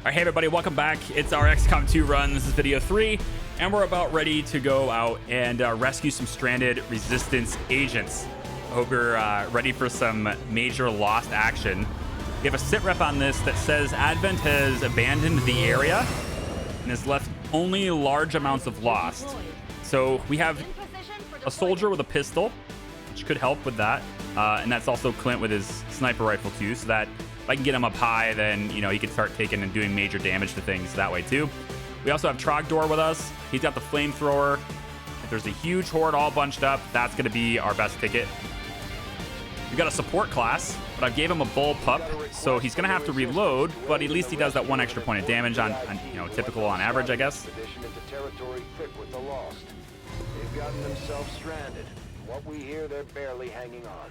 All right, hey everybody, welcome back. It's our XCOM 2 run. This is video 3, and we're about ready to go out and rescue some stranded resistance agents. I hope you're ready for some major lost action. We have a sit rep on this that says Advent has abandoned the area and has left only large amounts of lost. So we have a soldier with a pistol, which could help with that. And that's also Clint with his sniper rifle too, so that if I can get him up high, then, you know, he can start taking and doing major damage to things that way too. We also have Trogdor with us. He's got the flamethrower. If there's a huge horde all bunched up, that's going to be our best ticket. We've got a support class, but I gave him a bull pup, so he's going to have to reload, but at least he does that one extra point of damage on you know, typical on average, I guess. They've gotten themselves stranded. What we hear, they're barely hanging on.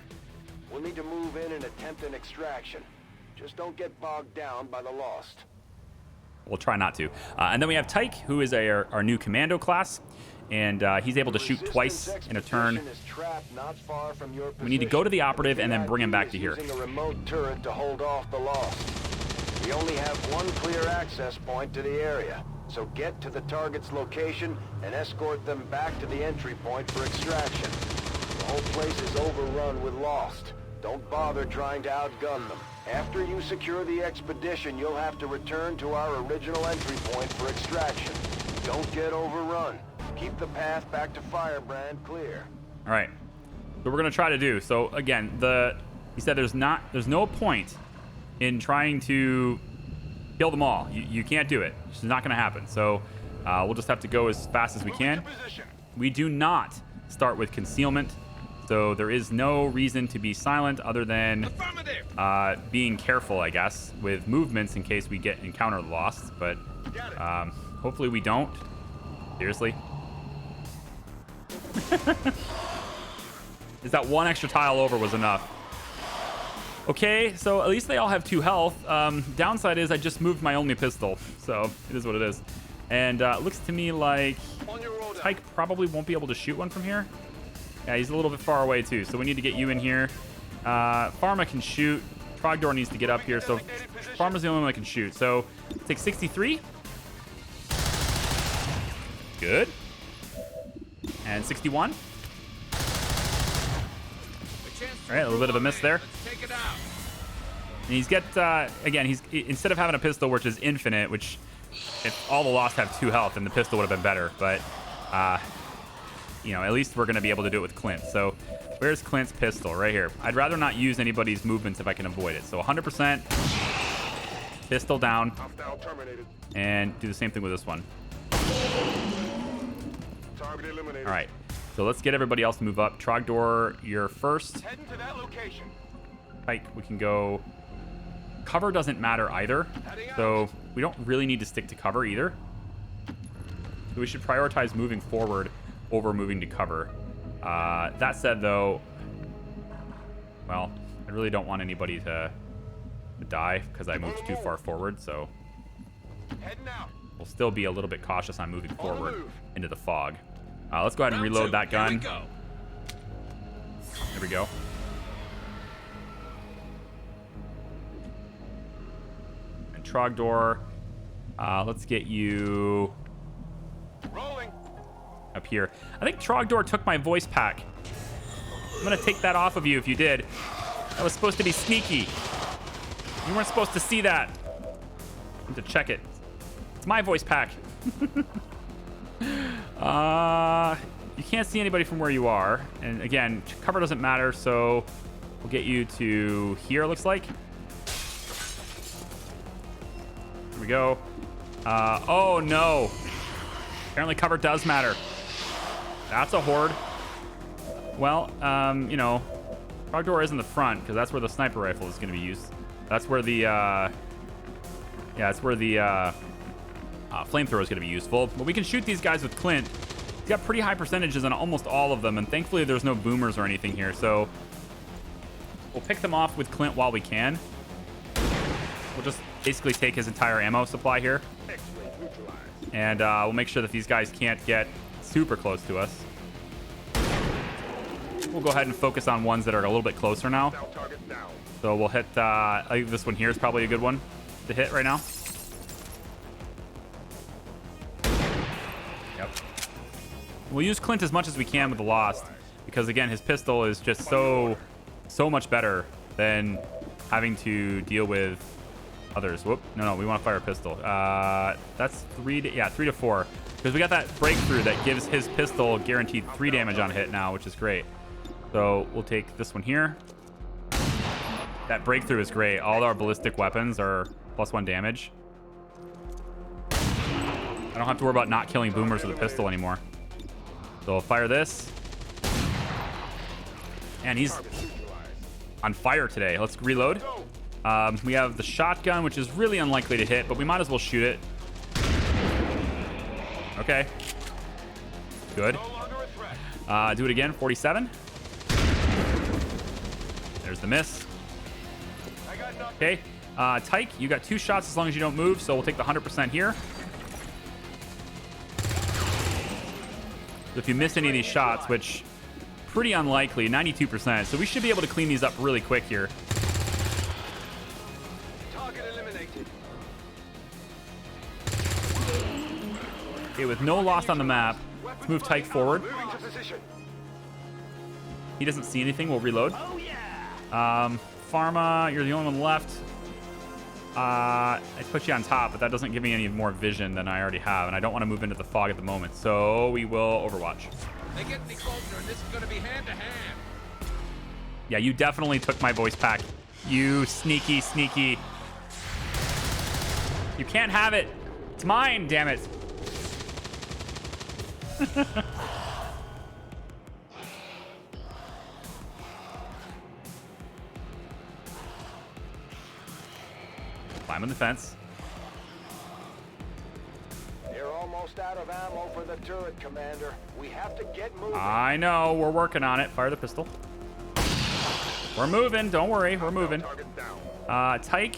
We'll need to move in and attempt an extraction. Just don't get bogged down by the lost. We'll try not to. And then we have Tyke, who is our new commando class, and he's able to shoot twice in a turn. We need to go to the operative and then bring him back to here. Using a remote turret to hold off the lost. We only have one clear access point to the area, so get to the target's location and escort them back to the entry point for extraction. The whole place is overrun with lost. Don't bother trying to outgun them. After you secure the expedition, you'll have to return to our original entry point for extraction. Don't get overrun. Keep the path back to Firebrand clear. All right. So we're gonna try to do. So again, he said there's no point in trying to kill them all. You can't do it. It's not gonna happen. So we'll just have to go as fast as we can. We do not start with concealment. So there is no reason to be silent other than being careful, I guess, with movements in case we encounter the lost. But hopefully we don't. Seriously. Is that one extra tile over was enough. Okay, so at least they all have 2 health. Downside is I just moved my only pistol, so it is what it is. And it looks to me like Tyke probably won't be able to shoot one from here. Yeah, he's a little bit far away too, so we need to get you in here. Pharma can shoot. Trogdor needs to get up here, so Pharma's the only one that can shoot. So take 63. Good. And 61. All right, a little bit of a miss there. And he's got, again, he's instead of having a pistol which is infinite, which if all the lost have 2 health, then the pistol would have been better. But you know, at least we're going to be able to do it with Clint. So where's Clint's pistol? Right here. I'd rather not use anybody's movements if I can avoid it. So 100% pistol down. And do the same thing with this one. All right. So let's get everybody else to move up. Trogdor, you're first. Heading to that location. Pike, we can go. Cover doesn't matter either. So we don't really need to stick to cover either. So we should prioritize moving forward over moving to cover. That said, though, well, I really don't want anybody to die because I moved too far forward, so we'll still be a little bit cautious on moving forward into the fog. Let's go ahead and reload that gun. There we go. And Trogdor, let's get you up here. I think Trogdor took my voice pack. I'm gonna take that off of you if you did. That was supposed to be sneaky. You weren't supposed to see that. I need to check it. It's my voice pack. You can't see anybody from where you are. And again, cover doesn't matter, so we'll get you to here, looks like. Here we go. Oh no. Apparently cover does matter. That's a horde. Well, you know, Trogdor is in the front because that's where the sniper rifle is going to be used. That's where the, yeah, that's where the flamethrower is going to be useful. But we can shoot these guys with Clint. He's got pretty high percentages on almost all of them, and thankfully there's no boomers or anything here, so we'll pick them off with Clint while we can. We'll just basically take his entire ammo supply here. And we'll make sure that these guys can't get super close to us. We'll go ahead and focus on ones that are a little bit closer now. So we'll hit, I think this one here is probably a good one to hit right now. Yep. We'll use Clint as much as we can with the Lost, because again, his pistol is just so much better than having to deal with others. Whoop. No, we want to fire a pistol. That's 3 to 4. Because we got that breakthrough that gives his pistol guaranteed 3 damage on hit now, which is great. So we'll take this one here. That breakthrough is great. All our ballistic weapons are +1 damage. I don't have to worry about not killing boomers with a pistol anymore. So I'll fire this. And he's on fire today. Let's reload. We have the shotgun, which is really unlikely to hit, but we might as well shoot it. Okay. Good. Do it again. 47. There's the miss. Okay. Tyke, you got 2 shots as long as you don't move, so we'll take the 100% here. If you miss any of these shots, which pretty unlikely, 92%, so we should be able to clean these up really quick here. Target eliminated. Okay, with no loss on the map, let's move Tyke forward. Moving to position. He doesn't see anything. We'll reload. Pharma, you're the only one left. I put you on top, but that doesn't give me any more vision than I already have, and I don't want to move into the fog at the moment, so we will Overwatch. They get any closer, and this is going to be hand to hand. Yeah, you definitely took my voice pack. You sneaky. You can't have it. It's mine, damn it. Climb on the fence. You're almost out of ammo for the turret, Commander. We have to get moving. I know. We're working on it. Fire the pistol. We're moving. Don't worry. We're moving. Tyke,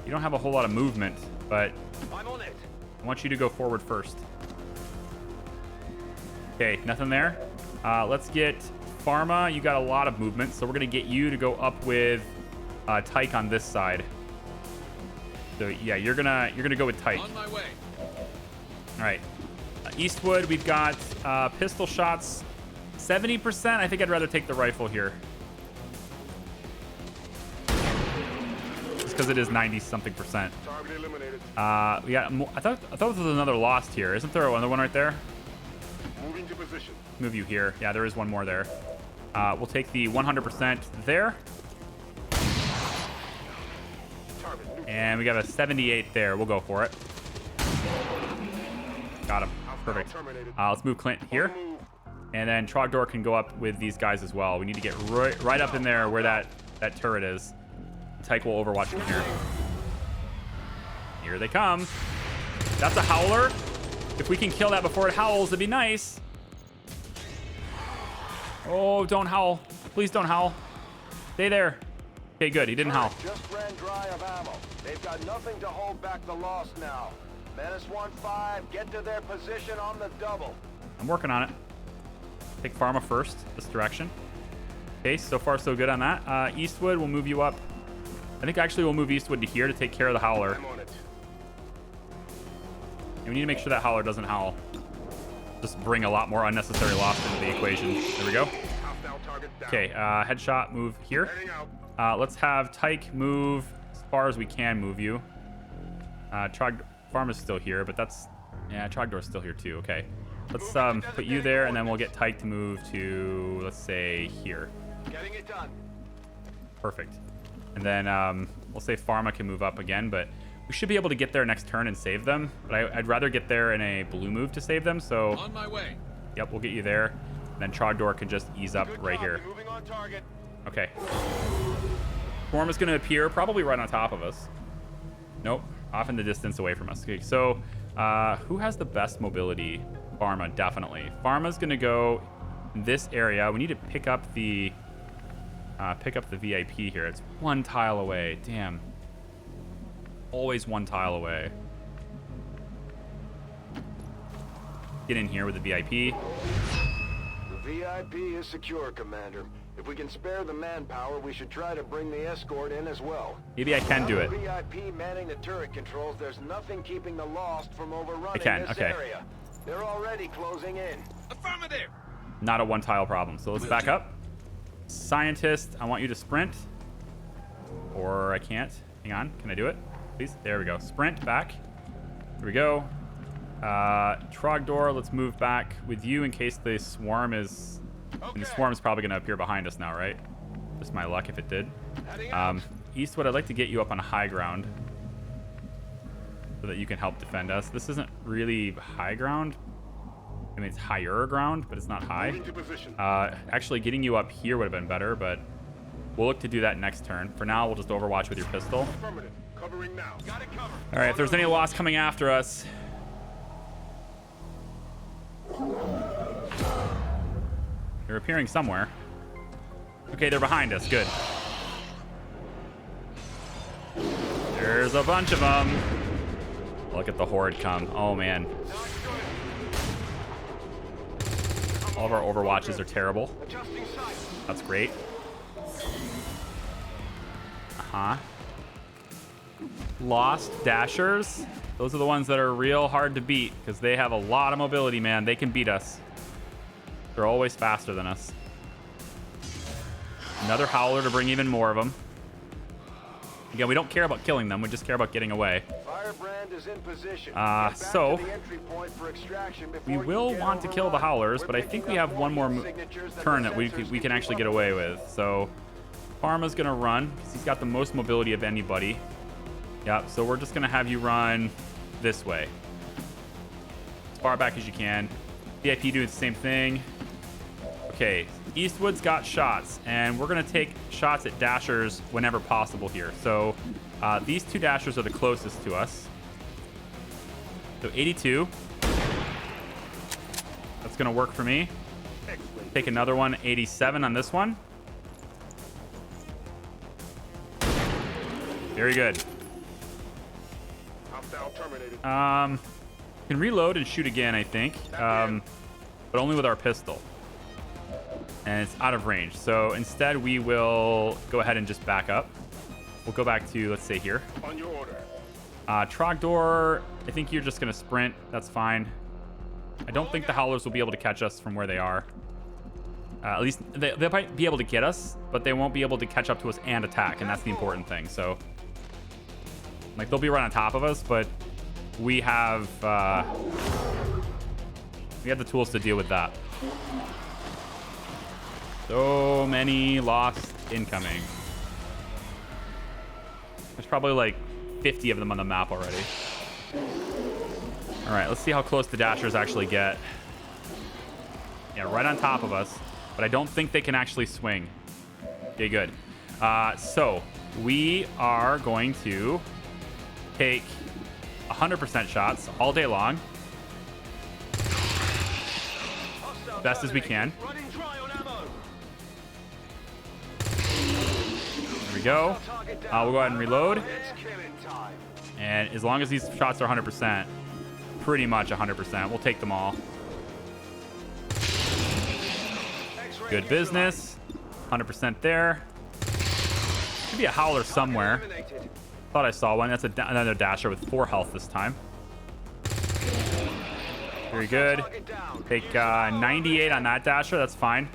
you don't have a whole lot of movement, but I'm on it. I want you to go forward first. Okay, nothing there. Let's get Pharma. You got a lot of movement, so we're going to get you to go up with Tyke on this side. So yeah, you're gonna go with Tyke. On my way. All right. Eastwood, we've got pistol shots, 70%. I think I'd rather take the rifle here. Just because it is 90-something%. Target eliminated. We got. I thought there was another Lost here. Isn't there another one right there? Moving to position. Move you here. Yeah, there is one more there. We'll take the 100% there. And we got a 78 there. We'll go for it. Got him. Perfect. Let's move Clint here. And then Trogdor can go up with these guys as well. We need to get right up in there where that turret is. Tyke will overwatch from here. Here they come. That's a howler. If we can kill that before it howls, it'd be nice. Oh, don't howl. Please don't howl. Stay there. Okay, good. He didn't howl. Just ran dry of ammo. They've got nothing to hold back the Lost now. Menace 1-5, get to their position on the double. I'm working on it. Take Pharma first, this direction. Okay, so far so good on that. Eastwood, we'll move you up. I think actually we'll move Eastwood to here to take care of the howler. I'm on it. And we need to make sure that howler doesn't howl. Just bring a lot more unnecessary loss into the equation. There we go. Okay, headshot, move here. Let's have Tyke move as far as we can move you. Pharma's still here, but that's... Yeah, Trogdor's still here too. Okay. Let's put you there, and then we'll get Tyke to move to, let's say, here. Getting it done. Perfect. And then we'll say Pharma can move up again, but we should be able to get there next turn and save them. But I'd rather get there in a blue move to save them, so... On my way. Yep, we'll get you there. And then Trogdor can just ease up right here. Moving on target. Okay. Form is going to appear probably right on top of us. Nope. Off in the distance away from us. Okay, so who has the best mobility? Pharma, definitely. Pharma's going to go in this area. We need to pick up the VIP here. It's one tile away. Damn. Always one tile away. Get in here with the VIP. The VIP is secure, Commander. If we can spare the manpower, we should try to bring the escort in as well. Maybe I can do it. VIP manning the turret controls, there's nothing keeping the Lost from overrunning I can, this okay. area. They're already closing in. Affirmative. Not a one-tile problem. So let's back up. Scientist, I want you to sprint. Or I can't. Hang on. Can I do it? Please. There we go. Sprint back. Here we go. Trogdor, let's move back with you in case the swarm is... And the swarm is probably going to appear behind us now, right? Just my luck if it did. Eastwood, I'd like to get you up on high ground so that you can help defend us. This isn't really high ground. I mean, it's higher ground, but it's not high. Actually, getting you up here would have been better, but we'll look to do that next turn. For now, we'll just overwatch with your pistol. Covering now. Got it covered. All right, if there's any loss coming after us... They're appearing somewhere. Okay, they're behind us. Good. There's a bunch of them. Look at the horde come. Oh, man. All of our overwatches are terrible. That's great. Lost Dashers. Those are the ones that are real hard to beat because they have a lot of mobility, man. They can beat us. They're always faster than us. Another Howler to bring even more of them. Again, we don't care about killing them. We just care about getting away. Firebrand is in position. So we will want to kill the Howlers, but I think we have one more turn that we can actually get away with. So Pharma's going to run because he's got the most mobility of anybody. Yeah, so we're just going to have you run this way. As far back as you can. VIP doing the same thing. Okay, Eastwood's got shots, and we're going to take shots at Dashers whenever possible here. So these two Dashers are the closest to us. So 82. That's going to work for me. Take another one, 87 on this one. Very good. Can reload and shoot again, I think, but only with our pistol. And it's out of range. So instead, we will go ahead and just back up. We'll go back to, let's say, here. On your order. Trogdor, I think you're just going to sprint. That's fine. I don't think the Howlers will be able to catch us from where they are. At least they might be able to get us, but they won't be able to catch up to us and attack, and that's the important thing. So, like, they'll be right on top of us, but we have the tools to deal with that. So many lost incoming. There's probably like 50 of them on the map already. All right, let's see how close the Dashers actually get. Yeah, right on top of us, but I don't think they can actually swing. Okay, good. So we are going to take 100% shots all day long. Best as we can. There we go. We'll go ahead and reload. And as long as these shots are 100%, pretty much 100%, we'll take them all. Good business. 100% there. Should be a Howler somewhere. Thought I saw one. That's another Dasher with 4 health this time. Very good. Take 98 on that Dasher. That's fine.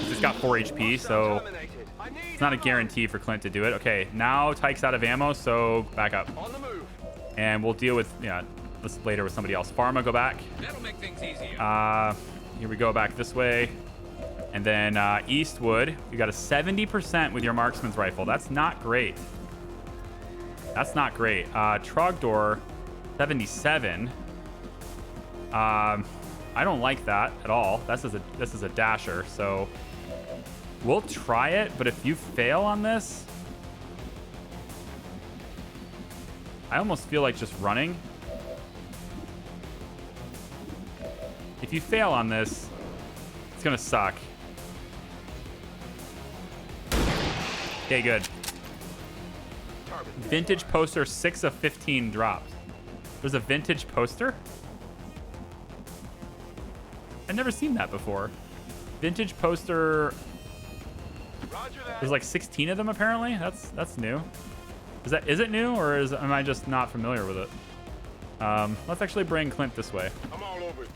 He's got 4 HP, so it's not a guarantee for Clint to do it. Okay, now Tyke's out of ammo, so back up. And we'll deal with this later with somebody else. Pharma, go back. That'll make things easier. Here we go, back this way. And then Eastwood, you got a 70% with your marksman's rifle. That's not great. That's not great. Trogdor, 77. I don't like that at all. This is a Dasher, so we'll try it. But if you fail on this, I almost feel like just running. If you fail on this, it's gonna suck. Okay, good. Vintage poster, 6 of 15 dropped. There's a vintage poster? I've never seen that before. Vintage poster. There's like 16 of them apparently. That's new. Is it new, or am I just not familiar with it? Let's actually bring Clint this way. I'm all over it.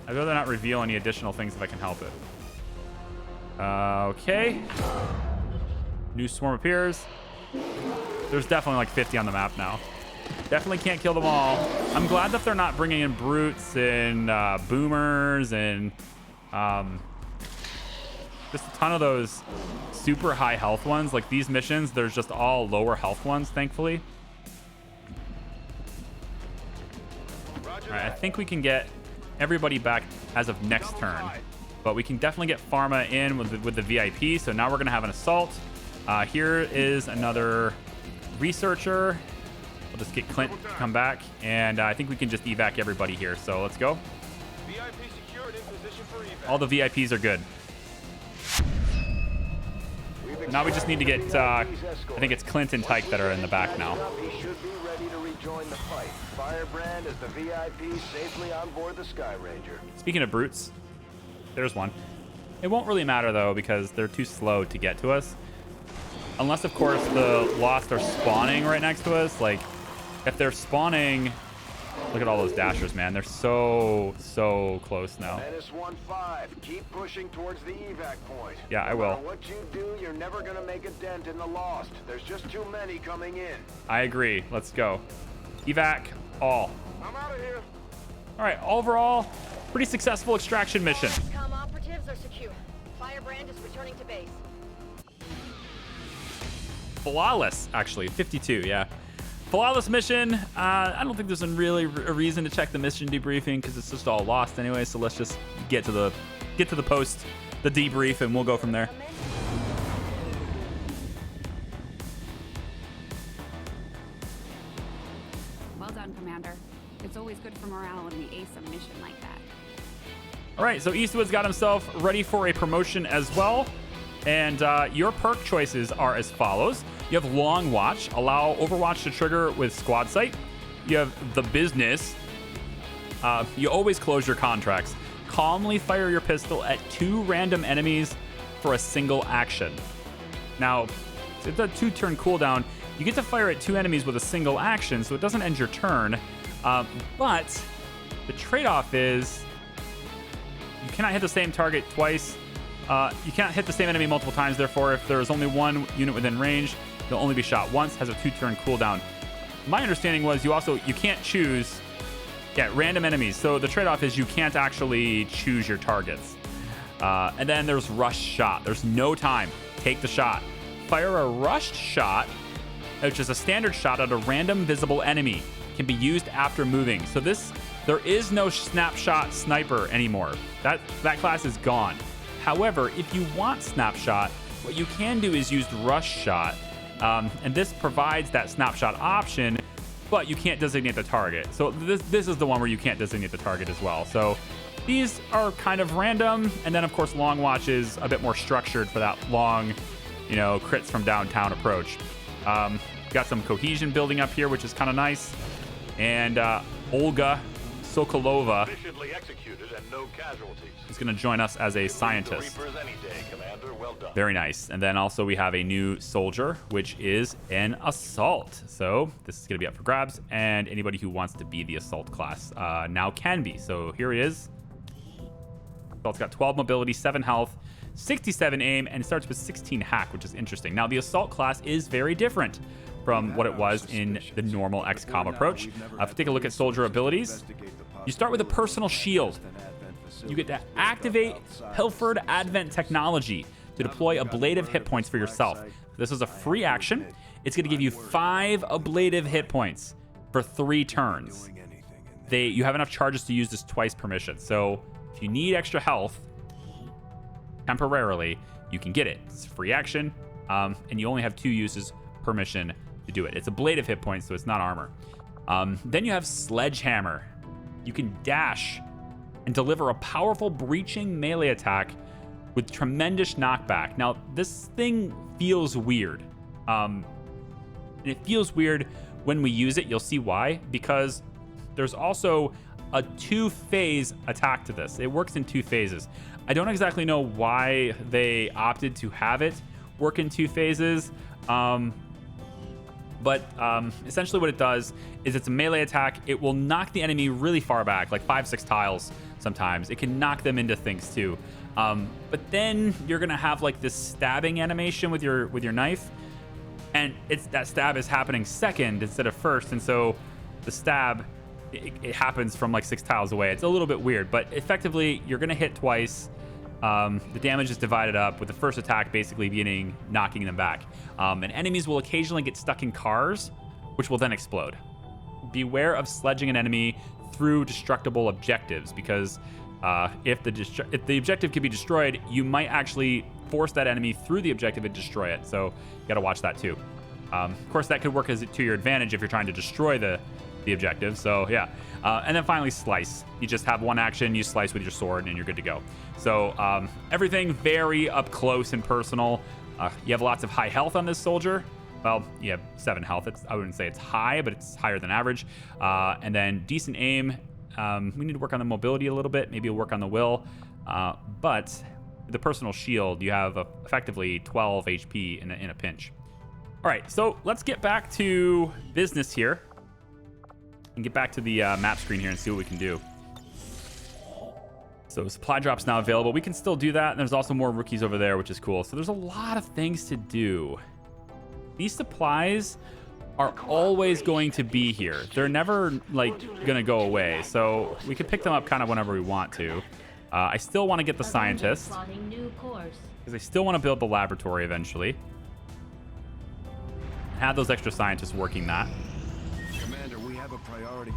I'd rather not reveal any additional things if I can help it. Okay. New swarm appears. There's definitely like 50 on the map now. Definitely can't kill them all. I'm glad that they're not bringing in brutes and boomers and just a ton of those super high health ones. Like these missions, there's just all lower health ones, thankfully. All right, I think we can get everybody back as of next turn, but we can definitely get Pharma in with the VIP. So now we're gonna have an assault. Here is another researcher. We'll just get Clint to come back, and I think we can just evac everybody here. So let's go. VIP secured in position for evac. All the VIPs are good. Now we just need to get, I think it's Clint and Tyke that are in the back now. He should be ready to rejoin the fight. Firebrand is the VIP safely on board the Sky Ranger. Speaking of brutes, there's one. It won't really matter though because they're too slow to get to us. Unless of course the Lost are spawning right next to us. Like if they're spawning, look at all those dashers, man. They're so close now. -1-5. Keep pushing towards the evac point. Yeah, I No will. matter what you do, you're never gonna make a dent in the Lost. There's just too many coming in. I agree. Let's go. Evac all. I'm out of here. All right, overall, pretty successful extraction mission. XCOM operatives are secure. Firebrand is returning to base. Flawless, actually. 52, yeah. Flawless mission. I don't think there's really a reason to check the mission debriefing because it's just all lost anyway. So let's just get to the post, the debrief, and we'll go from there. Well done, Commander. It's always good for morale when we ace a mission like that. All right, so Eastwood's got himself ready for a promotion as well. And your perk choices are as follows. You have Long Watch, allow Overwatch to trigger with Squad Sight. You have the Business. You always close your contracts. Calmly fire your pistol at 2 random enemies for a single action. Now, it's a 2-turn cooldown. You get to fire at 2 enemies with a single action, so it doesn't end your turn. But the trade-off is you cannot hit the same target twice. You can't hit the same enemy multiple times. Therefore, if there is only 1 unit within range, you'll only be shot once. Has a 2-turn cooldown. My understanding was you can't choose random enemies. So the trade-off is you can't actually choose your targets. And then there's rush shot. There's no time. Take the shot. Fire a rushed shot, which is a standard shot at a random visible enemy. Can be used after moving. So there is no snapshot sniper anymore. That class is gone. However, if you want snapshot, what you can do is use rush shot. And this provides that snapshot option, but you can't designate the target. So this is the one where you can't designate the target as well. So these are kind of random. And then of course, Long Watch is a bit more structured for that long, crits from downtown approach. Got some cohesion building up here, which is kind of nice. And Olga Sokolova Efficiently executed and no casualties. is going to join us as a scientist. The Reapers any day, Commander. Well done. Very nice. And then also we have a new soldier, which is an assault. So this is going to be up for grabs, and anybody who wants to be the assault class now can be. So here he is. Assault's got 12 mobility, 7 health, 67 aim, and it starts with 16 hack, which is interesting. Now the assault class is very different from what it was in the normal XCOM approach. If you take a look at soldier abilities, you start with a personal shield. You get to activate Pilfered Advent technology to deploy ablative hit points for yourself. This is a free action. It's going to give you 5 ablative hit points for 3 turns. You have enough charges to use this twice per mission. So if you need extra health temporarily, you can get it. It's a free action, and you only have 2 uses per mission to do it. It's ablative hit points, so it's not armor. Then you have Sledgehammer. You can dash and deliver a powerful breaching melee attack with tremendous knockback. Now, this thing feels weird. And it feels weird when we use it. You'll see why. Because there's also a 2-phase attack to this. It works in 2 phases. I don't exactly know why they opted to have it work in 2 phases. But essentially what it does is it's a melee attack. It will knock the enemy really far back, like 5-6 tiles sometimes. It can knock them into things too. But then you're gonna have like this stabbing animation with your knife, and that stab is happening second instead of first, and so the stab it happens from like 6 tiles away. It's a little bit weird, but effectively you're gonna hit twice. The damage is divided up with the first attack basically being knocking them back. And enemies will occasionally get stuck in cars, which will then explode. Beware of sledging an enemy through destructible objectives, because if the objective can be destroyed, you might actually force that enemy through the objective and destroy it. So you got to watch that too. Of course, that could work to your advantage if you're trying to destroy the objective. So yeah. And then finally, slice. You just have one action, you slice with your sword, and you're good to go. So everything very up close and personal. You have lots of high health on this soldier. Well, you have 7 health. I wouldn't say it's high, but it's higher than average. And then decent aim. We need to work on the mobility a little bit. Maybe we'll work on the will. But the personal shield, you have effectively 12 HP in a pinch. All right, so let's get back to business here. And get back to the map screen here and see what we can do. So supply drop's now available. We can still do that. And there's also more rookies over there, which is cool. So there's a lot of things to do. These supplies are always going to be here. They're never like gonna go away. So we can pick them up kind of whenever we want to. I still want to get the scientist, because I still want to build the laboratory eventually. Have those extra scientists working that. Commander, we have a priority.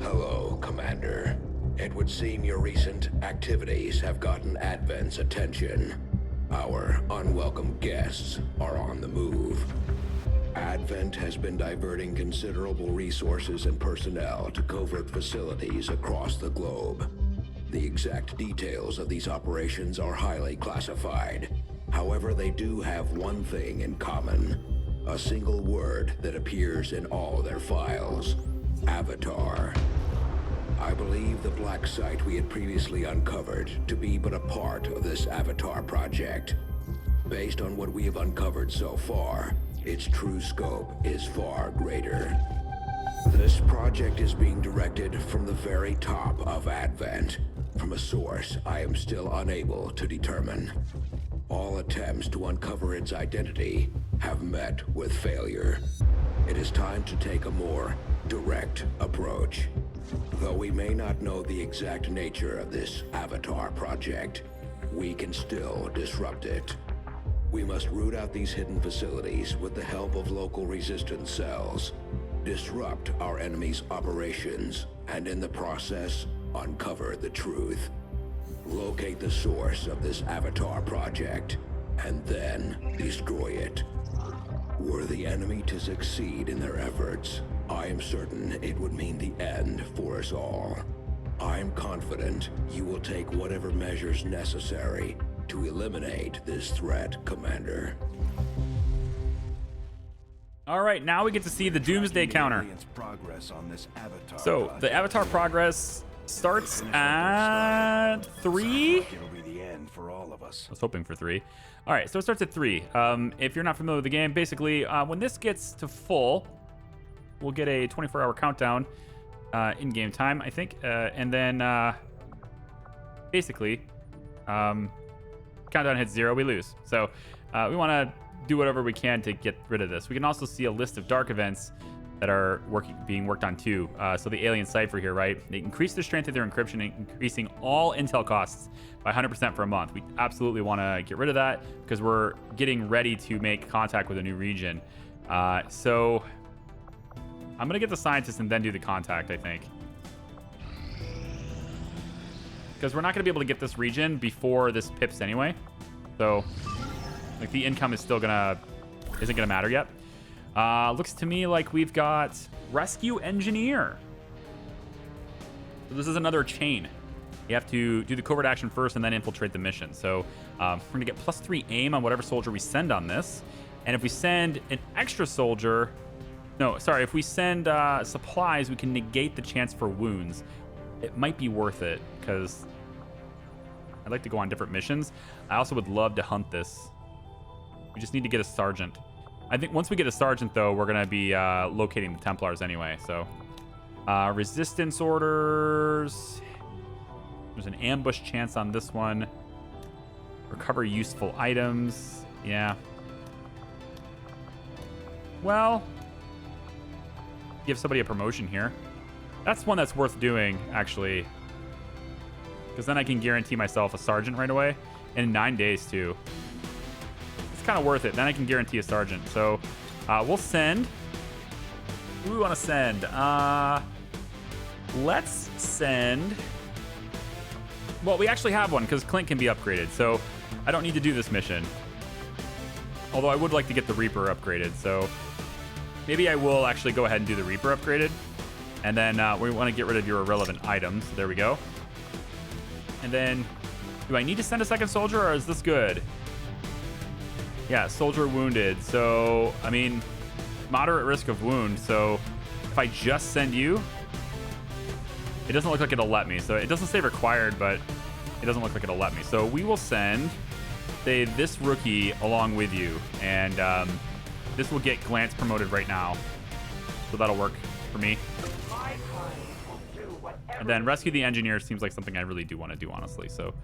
Hello, Commander. It would seem your recent activities have gotten Advent's attention. Our unwelcome guests are on the move. Advent has been diverting considerable resources and personnel to covert facilities across the globe. The exact details of these operations are highly classified. However, they do have one thing in common. A single word that appears in all their files. Avatar. I believe the black site we had previously uncovered to be but a part of this Avatar project. Based on what we have uncovered so far, its true scope is far greater. This project is being directed from the very top of Advent, from a source I am still unable to determine. All attempts to uncover its identity have met with failure. It is time to take a more direct approach. Though we may not know the exact nature of this Avatar project, we can still disrupt it. We must root out these hidden facilities with the help of local resistance cells, disrupt our enemy's operations, and in the process, uncover the truth. Locate the source of this Avatar project, and then destroy it. Were the enemy to succeed in their efforts, I am certain it would mean the end for us all. I am confident you will take whatever measures necessary to eliminate this threat, Commander. All right, now we get to see the Doomsday counter. Progress on this Avatar So project. the Avatar progress starts at 3. It'll be the end for all of us. I was hoping for 3. All right, so it starts at 3. If you're not familiar with the game, basically, when this gets to full, we'll get a 24-hour countdown in game time, I think. And then basically, countdown hits 0, we lose. So we want to do whatever we can to get rid of this. We can also see a list of dark events that are being worked on too. So the alien cipher here, right? They increase the strength of their encryption, increasing all intel costs by 100% for a month. We absolutely want to get rid of that because we're getting ready to make contact with a new region. So I'm gonna get the scientist and then do the contact, I think, because we're not gonna be able to get this region before this pips anyway. So like the income is still isn't gonna matter yet. Looks to me like we've got rescue engineer. So this is another chain. You have to do the covert action first and then infiltrate the mission. So we're gonna get +3 aim on whatever soldier we send on this. And if we send an extra soldier, if we send supplies, we can negate the chance for wounds. It might be worth it because I'd like to go on different missions. I also would love to hunt this. We just need to get a sergeant. I think once we get a sergeant, though, we're going to be locating the Templars anyway. So, resistance orders. There's an ambush chance on this one. Recover useful items. Yeah. Well, give somebody a promotion here. That's one that's worth doing, actually. Because then I can guarantee myself a sergeant right away. In 9 days, too. It's kind of worth it. Then I can guarantee a sergeant. So, we'll send. Who do we want to send? Let's send. Well, we actually have one because Clint can be upgraded. So, I don't need to do this mission. Although I would like to get the Reaper upgraded. So, maybe I will actually go ahead and do the Reaper upgraded. And then we want to get rid of your irrelevant items. There we go. And then, do I need to send a second soldier, or is this good? Yeah, soldier wounded. So, I mean, moderate risk of wound. So, if I just send you, it doesn't look like it'll let me. So, it doesn't say required, but it doesn't look like it'll let me. So, we will send, say, this rookie along with you. And this will get Glance promoted right now. So, that'll work for me. And then rescue the engineer seems like something I really do want to do, honestly. So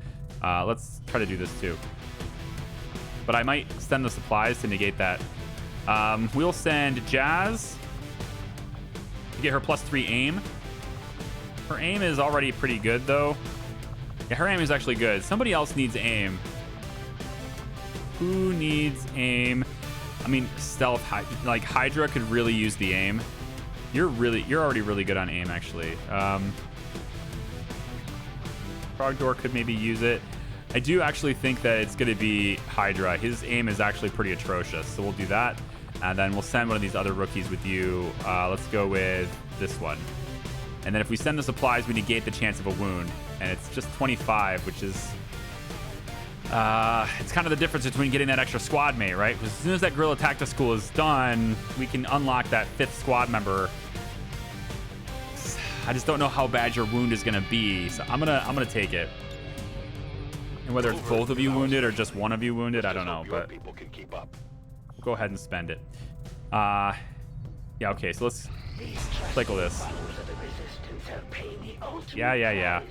let's try to do this too. But I might send the supplies to negate that. We'll send Jazz to get her +3 aim. Her aim is already pretty good, though. Yeah, her aim is actually good. Somebody else needs aim. Who needs aim? I mean, stealth. Like Hydra could really use the aim. You're already really good on aim, actually. Frogdoor could maybe use it. I do actually think that it's going to be Hydra. His aim is actually pretty atrocious, so we'll do that. And then we'll send one of these other rookies with you. Let's go with this one. And then if we send the supplies, we negate the chance of a wound. And it's just 25, which is... it's kind of the difference between getting that extra squad mate, right? Because as soon as that Guerrilla Tactics School is done, we can unlock that 5th squad member. I just don't know how bad your wound is going to be, so I'm gonna take it. And whether it's both of you wounded or just one of you wounded, I don't know, but people can keep up. We'll go ahead and spend it. Yeah, okay, so let's cycle this. Yeah.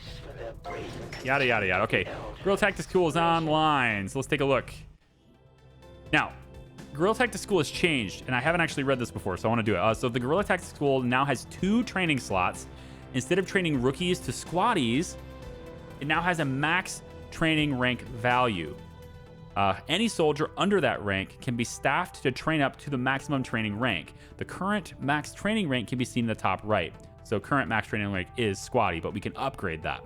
Yada, yada, yada. Okay, Guerrilla Tactics School is online, so let's take a look. Now, Guerrilla Tactics School has changed, and I haven't actually read this before, so I want to do it. So the Guerrilla Tactics School now has 2 training slots. Instead of training rookies to squaddies, it now has a max training rank value. Any soldier under that rank can be staffed to train up to the maximum training rank. The current max training rank can be seen in the top right. So current max training rank is squaddie, but we can upgrade that.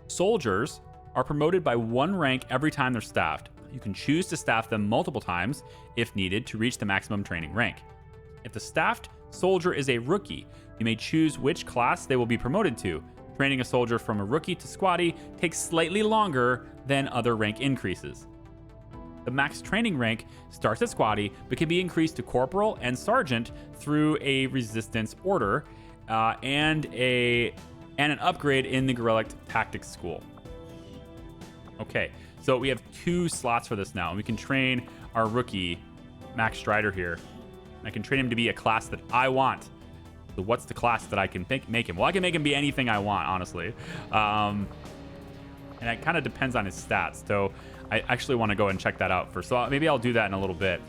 Soldiers are promoted by 1 rank every time they're staffed. You can choose to staff them multiple times if needed to reach the maximum training rank. If the staffed soldier is a rookie, you may choose which class they will be promoted to. Training a soldier from a rookie to squaddie takes slightly longer than other rank increases. The max training rank starts at squaddie, but can be increased to corporal and sergeant through a resistance order and an upgrade in the Guerrilla Tactics School. Okay, so we have 2 slots for this now, and we can train our rookie, Max Strider here. I can train him to be a class that I want. So what's the class that I can make him? Well, I can make him be anything I want, honestly. And it kind of depends on his stats. So I actually want to go and check that out first. So maybe I'll do that in a little bit.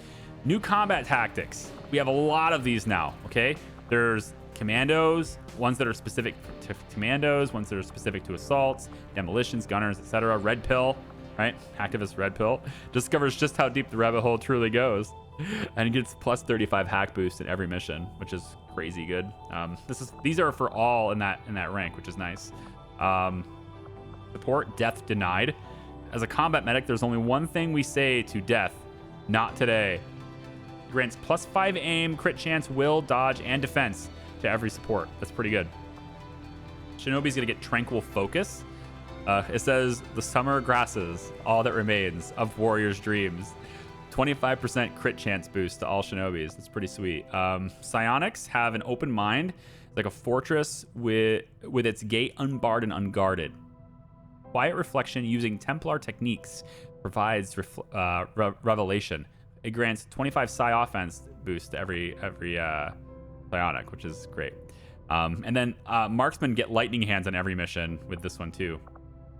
New combat tactics. We have a lot of these now, okay? There's commandos, ones that are specific to commandos, ones that are specific to assaults, demolitions, gunners, etc. Red Pill, right? Activist Red Pill discovers just how deep the rabbit hole truly goes. And gets plus 35 hack boost in every mission, which is crazy good. These are for all in that rank, which is nice. Support Death Denied. As a combat medic, there's only one thing we say to death: not today. Grants plus 5 aim, crit chance, will, dodge, and defense to every support. That's pretty good. Shinobi's gonna get Tranquil Focus. It says the summer grasses, all that remains of warrior's dreams. 25% crit chance boost to all Shinobis. That's pretty sweet. Psionics have an open mind, like a fortress with its gate unbarred and unguarded. Quiet reflection using Templar techniques provides revelation. It grants 25 psi offense boost to every psionic, which is great. And then marksmen get lightning hands on every mission with this one too.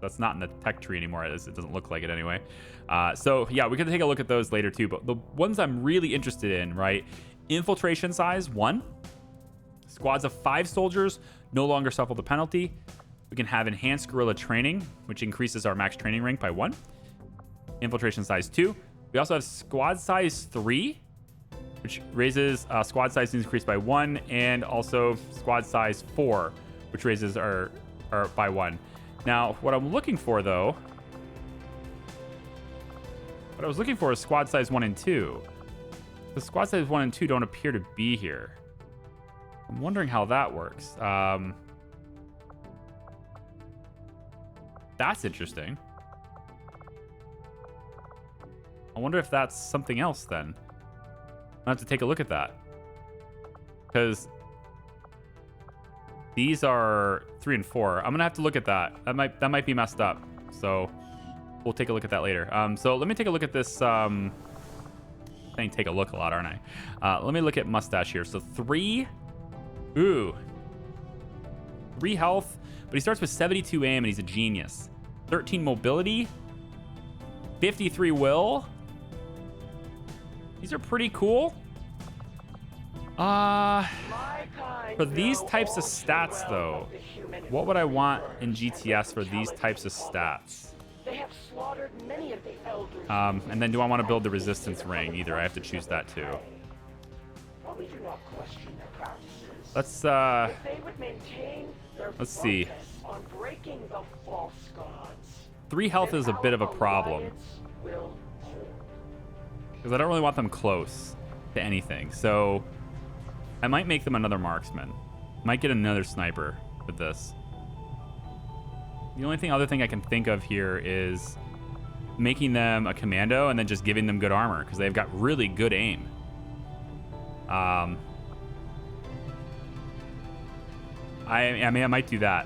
That's not in the tech tree anymore. It doesn't look like it anyway. So yeah, we can take a look at those later too. But the ones I'm really interested in, right? Infiltration size 1. Squads of 5 soldiers no longer suffer the penalty. We can have enhanced guerrilla training, which increases our max training rank by 1. Infiltration size 2. We also have squad size 3, which raises squad size increase by 1, and also squad size 4, which raises our by 1. Now, what I'm looking for though, what I was looking for is squad size 1 and 2. The squad size 1 and 2 don't appear to be here. I'm wondering how that works. That's interesting. I wonder if that's something else then. I'll have to take a look at that. Because these are 3 and 4. I'm gonna have to look at that. That might be messed up. So we'll take a look at that later. So let me take a look at this. I'm saying take a look a lot, aren't I? Let me look at mustache here. So 3. Ooh. 3 health, but he starts with 72 aim and he's a genius. 13 mobility. 53 will. These are pretty cool. For these types of stats though, what would I want in GTS for these types of stats? And then do I want to build the resistance ring? Either I have to choose that too. Let's see. 3 health is a bit of a problem because I don't really want them close to anything. So I might make them another marksman. Might get another sniper with this. The only other thing I can think of here is making them a commando and then just giving them good armor because they've got really good aim. I might do that.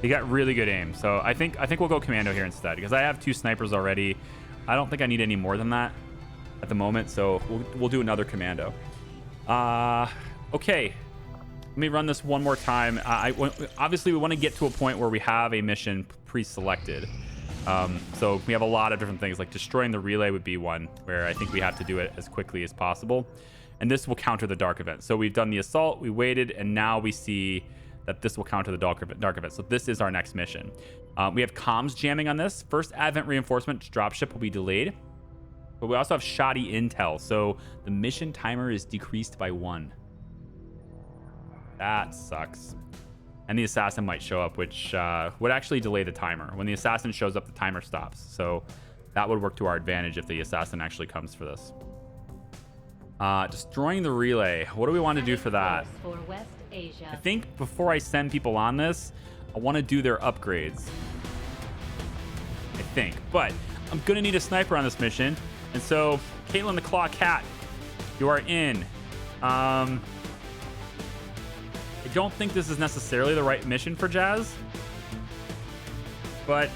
They got really good aim, so I think we'll go commando here instead because I have 2 snipers already. I don't think I need any more than that at the moment, so we'll do another commando. Okay, let me run this one more time. Obviously, we want to get to a point where we have a mission pre-selected. So we have a lot of different things, like destroying the relay would be one where I think we have to do it as quickly as possible. And this will counter the dark event. So we've done the assault, we waited, and now we see that this will counter the dark event. So this is our next mission. We have comms jamming on this. First Advent reinforcement dropship will be delayed. But we also have shoddy intel. So the mission timer is decreased by 1. That sucks. And the assassin might show up, which would actually delay the timer. When the assassin shows up, the timer stops. So that would work to our advantage if the assassin actually comes for this. Destroying the relay. What do we want to do for that? For West Asia. I think before I send people on this, I want to do their upgrades. I think. But I'm going to need a sniper on this mission. And so, Caitlin the Claw Cat, you are in. I don't think this is necessarily the right mission for Jazz. But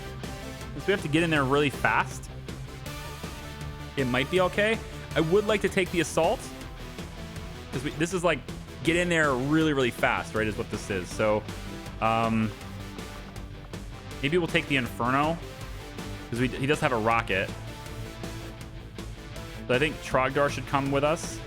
since we have to get in there really fast, it might be okay. I would like to take the assault. Because this is like, get in there really, really fast, right, is what this is. So, maybe we'll take the Inferno. Because he does have a rocket. So I think Trogdor should come with us.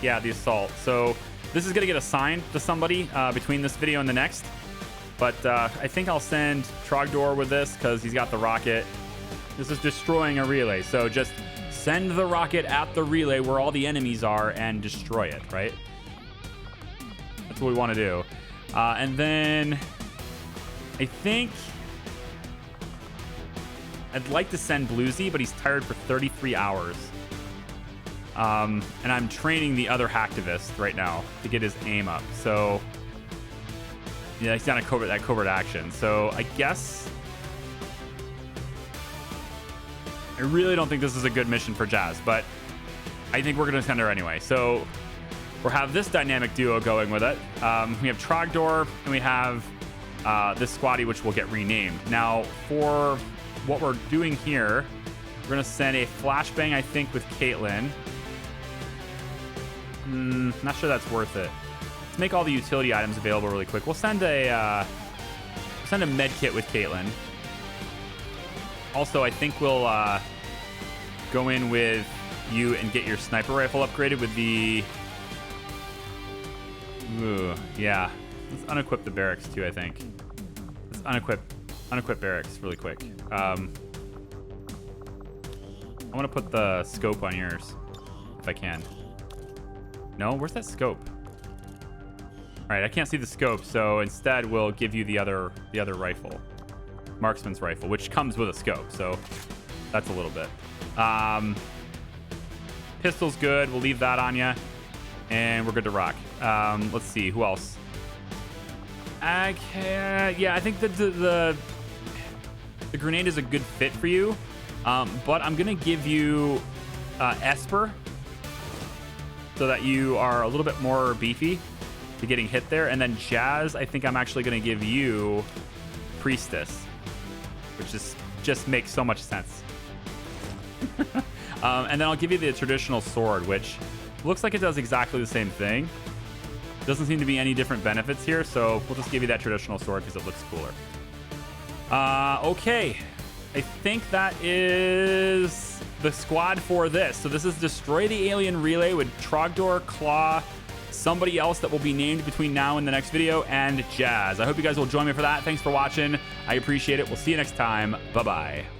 Yeah, the assault. So this is going to get assigned to somebody between this video and the next. But I think I'll send Trogdor with this because he's got the rocket. This is destroying a relay. So just send the rocket at the relay where all the enemies are and destroy it, right? That's what we want to do. And then I think I'd like to send Bluesy, but he's tired for 33 hours. And I'm training the other hacktivist right now to get his aim up. So yeah, he's done that covert action. So I guess I really don't think this is a good mission for Jazz, but I think we're going to send her anyway. So or have this dynamic duo going with it. We have Trogdor, and we have this squaddy, which will get renamed. Now, for what we're doing here, we're going to send a flashbang, I think, with Caitlin. Not sure that's worth it. Let's make all the utility items available really quick. We'll send a med kit with Caitlin. Also, I think we'll go in with you and get your sniper rifle upgraded with the... Ooh, yeah. Let's unequip the barracks too, I think. Let's unequip barracks really quick. I want to put the scope on yours, if I can. No, where's that scope? All right, I can't see the scope, so instead we'll give you the other rifle, marksman's rifle, which comes with a scope. So that's a little bit. Pistol's good. We'll leave that on you, and we're good to rock. Let's see who else. Yeah, I think that the grenade is a good fit for you, but I'm gonna give you Esper so that you are a little bit more beefy to getting hit there, and then Jazz, I think I'm actually gonna give you Priestess, which just makes so much sense. And then I'll give you the traditional sword, which looks like it does exactly the same thing. Doesn't seem to be any different benefits here, so we'll just give you that traditional sword because it looks cooler. Okay, I think that is the squad for this. So this is Destroy the Alien Relay with Trogdor, Claw, somebody else that will be named between now and the next video, and Jazz. I hope you guys will join me for that. Thanks for watching. I appreciate it. We'll see you next time. Bye-bye.